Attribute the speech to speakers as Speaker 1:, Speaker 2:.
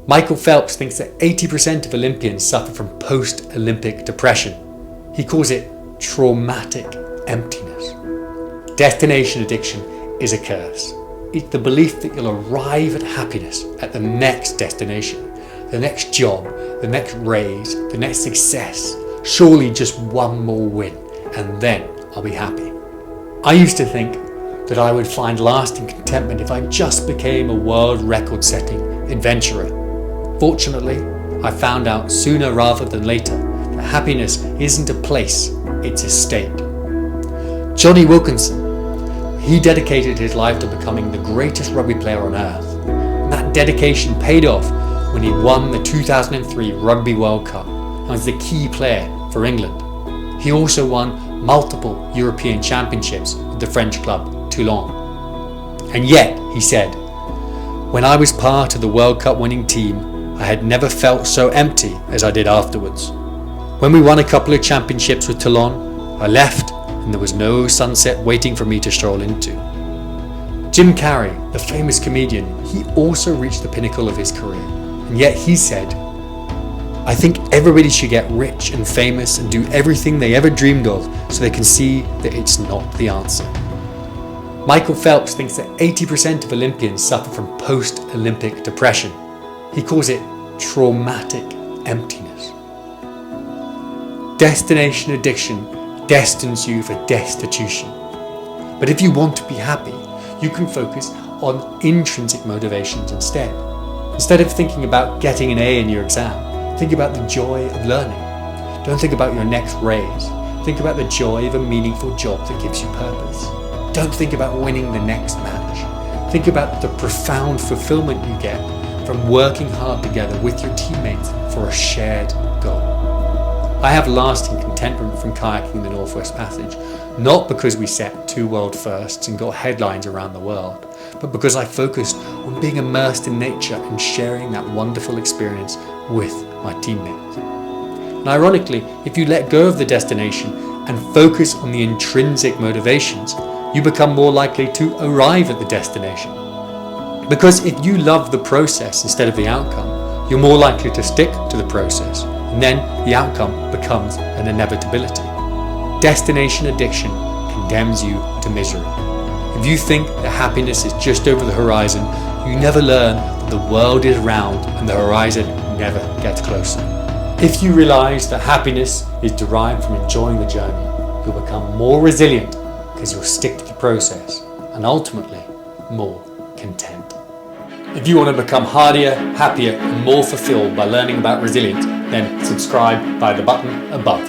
Speaker 1: Michael Phelps thinks that 80% of Olympians suffer from post-Olympic depression. He calls it traumatic emptiness. Destination addiction is a curse. It's the belief that you'll arrive at happiness at the next destination, the next job, the next raise, the next success. Surely just one more win, and then I'll be happy. I used to think that I would find lasting contentment if I just became a world record-setting adventurer. Fortunately, I found out sooner rather than later that happiness isn't a place, it's a state. Johnny Wilkinson, he dedicated his life to becoming the greatest rugby player on earth. And that dedication paid off when he won the 2003 Rugby World Cup and was the key player for England. He also won multiple European championships with the French club Toulon. And yet, he said, "When I was part of the World Cup winning team, I had never felt so empty as I did afterwards. When we won a couple of championships with Toulon, I left and there was no sunset waiting for me to stroll into." Jim Carrey, the famous comedian, he also reached the pinnacle of his career. And yet he said, "I think everybody should get rich and famous and do everything they ever dreamed of so they can see that it's not the answer." Michael Phelps thinks that 80% of Olympians suffer from post-Olympic depression. He calls it traumatic emptiness. Destination addiction destines you for destitution. But if you want to be happy, you can focus on intrinsic motivations instead. Instead of thinking about getting an A in your exam, think about the joy of learning. Don't think about your next raise. Think about the joy of a meaningful job that gives you purpose. Don't think about winning the next match. Think about the profound fulfillment you get from working hard together with your teammates for a shared goal. I have lasting contentment from kayaking the Northwest Passage, not because we set 2 world firsts and got headlines around the world, but because I focused on being immersed in nature and sharing that wonderful experience with my teammates. And ironically, if you let go of the destination and focus on the intrinsic motivations, you become more likely to arrive at the destination. Because if you love the process instead of the outcome, you're more likely to stick to the process, and then the outcome becomes an inevitability. Destination addiction condemns you to misery. If you think that happiness is just over the horizon, you never learn that the world is round and the horizon never gets closer. If you realize that happiness is derived from enjoying the journey, you'll become more resilient because you'll stick to the process and ultimately more content. If you want to become hardier, happier and more fulfilled by learning about resilience, then subscribe by the button above.